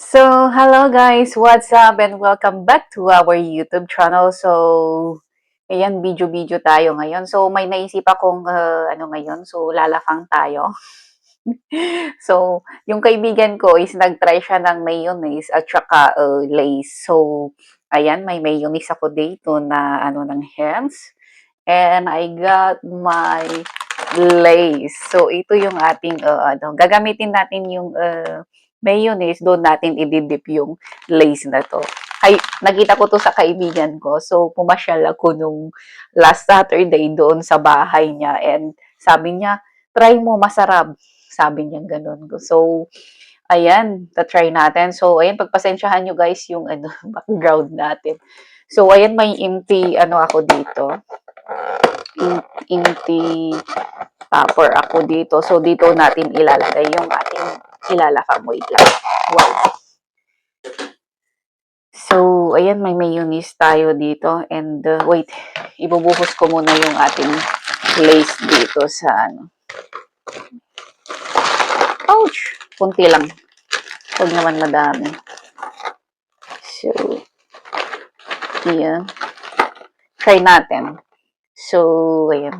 Hello guys, what's up and welcome back to our YouTube channel. Ayan, video-video tayo ngayon. May naisip akong ano ngayon, lalakang tayo. Yung kaibigan ko is nag-try siya ng mayonnaise at saka Lay's. Ayan, may mayonnaise ako dito na ano ng Heinz. And I got my Lay's. Ito yung ating gagamitin natin yung mayonnaise, doon natin ididip yung Lay's na to. Ay, nakita ko to sa kaibigan ko. Pumasyal ako nung last Saturday doon sa bahay niya. And sabi niya, try mo, masarap. Sabi niya ganun. Ayan, try natin. Ayan, pagpasensyahan nyo guys yung ano, background natin. Ayan, may empty, ano ako dito. Empty topper ako dito. Dito natin ilalagay yung ating ilalakang. Wait lang. Wow. Ayan, may mayonnaise tayo dito. And, wait, ibubuhos ko muna yung ating Lay's dito sa ano. Ouch! Kunti lang. Huwag naman madami. Ayan. Try natin. Ayan.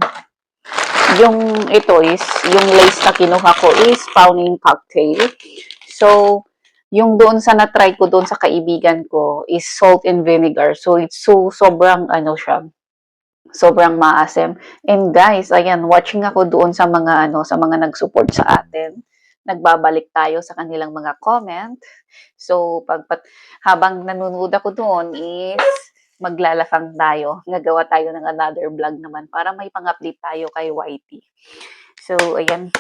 Yung ito is, yung Lay's na kinuha ko is Fawning Cocktail. Yung doon sa na-try ko doon sa kaibigan ko is salt and vinegar. Sobrang ano siya, sobrang maasim. And guys, ayan, watching ako doon sa mga ano, sa mga nag-support sa atin. Nagbabalik tayo sa kanilang mga comment. Habang nanonood ako doon is maglalakang tayo. Gagawa tayo ng another vlog naman para may pang-update tayo kay YT. Ayan.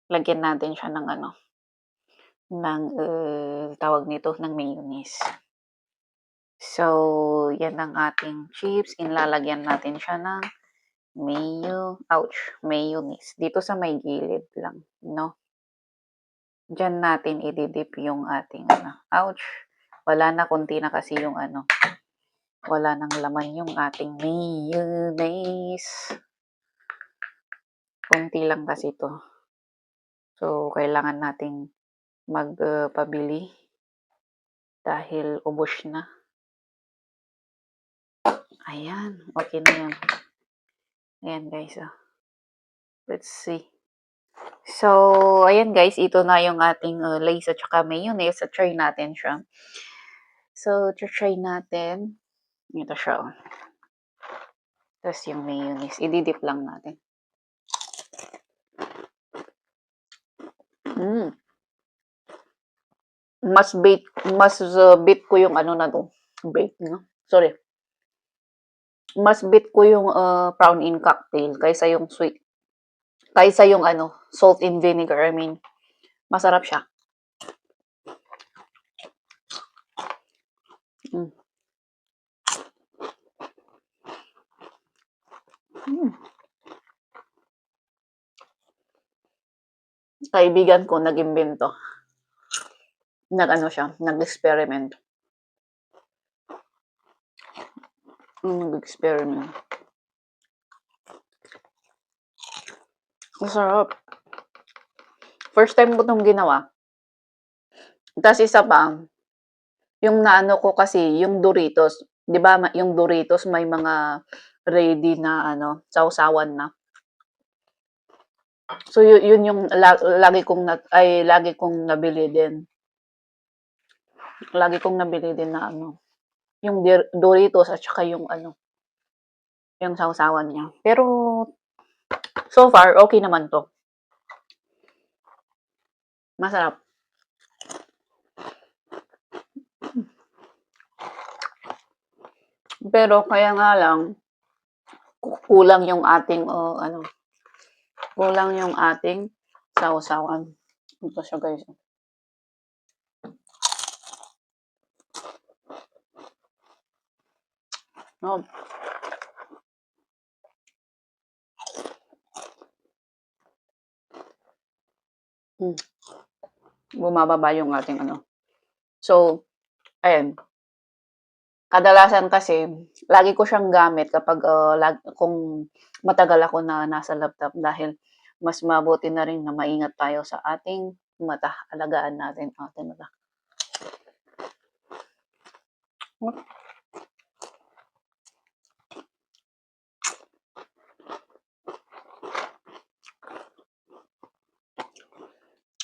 Lagyan natin siya ng ano, ng tawag nito, ng mayonnaise. Yan ang ating chips. Inlalagyan natin siya ng mayonnaise. Dito sa may gilid lang, no? Diyan natin ididip yung ating ano. Ouch! Wala na, konti na kasi yung ano. Wala nang laman yung ating mayonnaise. Konti lang kasi to. Kailangan nating magpabili dahil ubos na. Ayan, okay na yan. Ayan guys, let's see. Ayan guys, ito na yung ating Lay's at saka mayonnaise. Try natin siya. Try natin. Ito siya. Tapos yung mayonnaise, ididip lang natin. Mas bit ko yung ano na to. Sorry. Mas bit ko yung Fawning Cocktail kaysa yung sweet. Kaysa yung ano, salt and vinegar. I mean, masarap siya. Kaibigan ko nag-imbento. Nag-ano siya, nag-experiment. Nag-experiment. Masarap. First time ko itong ginawa. Tapos isa pa, yung naano ko kasi, yung Doritos. Di ba yung Doritos may mga ready na ano, sausawan na. Yun yung lagi kong nabili din. Lagi kong nabili din na ano, yung Doritos at saka yung ano, yung sausawan niya. Pero, so far, okay naman to. Masarap. Pero, kaya nga lang, kulang yung ating, kulang yung ating sausawan. Ito siya guys. No. Bumababa yung ating ano. Ayan. Kadalasan kasi, lagi ko siyang gamit kapag kung matagal ako na nasa laptop dahil mas mabuti na rin na maingat tayo sa ating mata. Alagaan natin ating mata.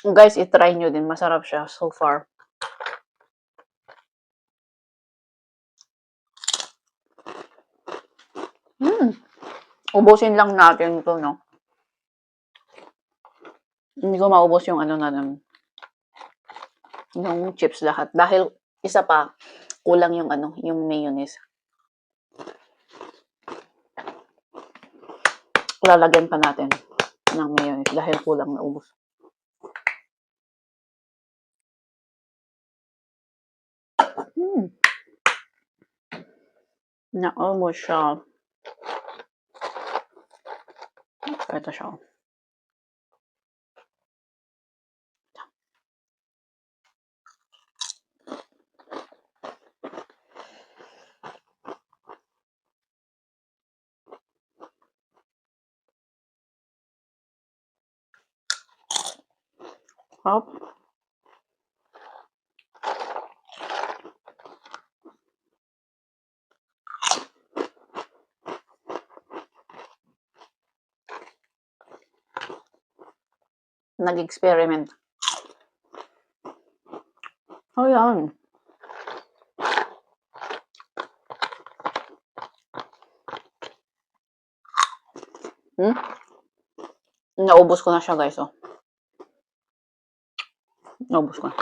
Guys, i-try nyo din. Masarap siya so far. Ubusin lang natin to, no? Hindi ko maubos yung ano na yung chips lahat. Dahil isa pa, kulang yung ano, yung mayonnaise. Lalagyan pa natin ng mayonnaise dahil kulang na ubos. Na-almost siya. Ito siya. Hop. Nag-experiment. Oh, yan. Naubos ko na siya, guys, oh. Naubos ko na.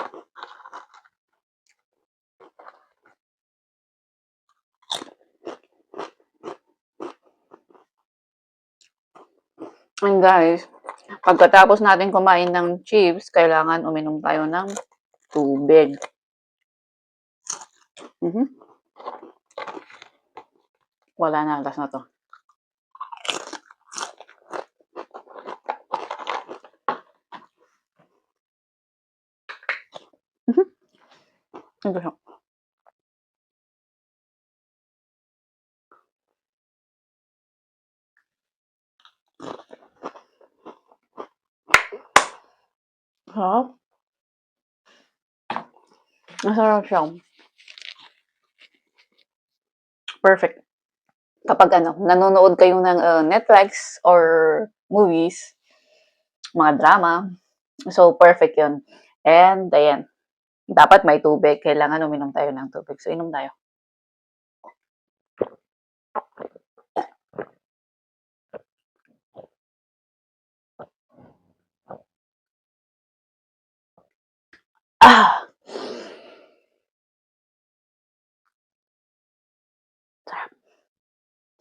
And guys, pagkatapos natin kumain ng chips, kailangan uminom tayo ng tubig. Wala na, last na to. Ito siya. Sarap. Masarap siya. Perfect. Kapag nanonood kayo ng Netflix or movies, mga drama, so perfect yun. And ayan, dapat may tubig. Kailangan uminom tayo ng tubig. So inom tayo.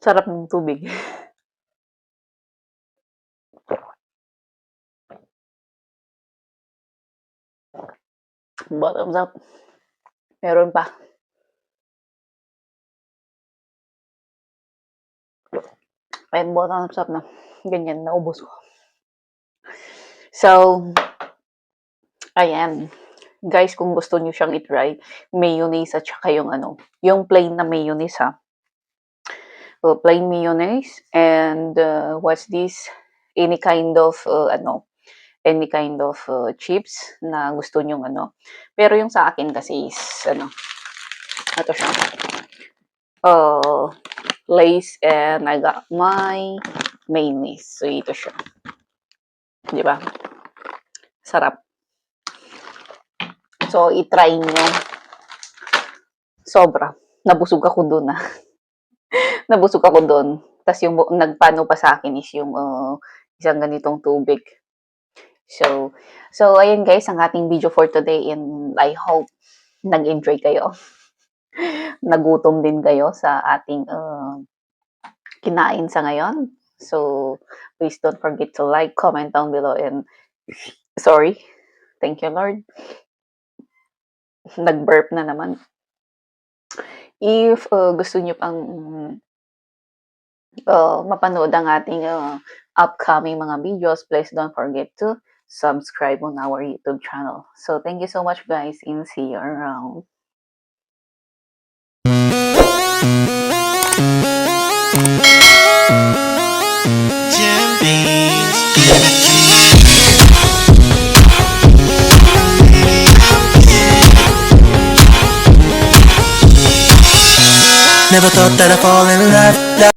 Sarap ng tubig. Bottoms up. Meron pa. Ayan, bottoms up na. Ganyan, naubos ko. So, ayan. Guys, kung gusto niyo siyang i-try, mayonnaise at saka yung yung plain na mayonnaise, ha. So, plain mayonnaise and what's this? Any kind of chips na gusto nyong Pero yung sa akin kasi is ito siya. Lay's and I got my mayonnaise. So ito siya. 'Di ba? Sarap. So i-try nyo. Sobra. Nabusog ako doon, Nabusog ako doon. Tas yung nagpano pa sa akin is yung isang ganitong tubig. So ayan guys, ang ating video for today, and I hope nag-enjoy kayo. Nagutom din kayo sa ating kinain sa ngayon. So please don't forget to like, comment down below, and sorry. Thank you, Lord. Nag-burp na naman. If gusto nyo pang mapanood ang ating upcoming mga videos, please don't forget to subscribe on our YouTube channel. So thank you so much, guys, and see you around. Jam Beans, give it to me. Never thought that I'd fall in love.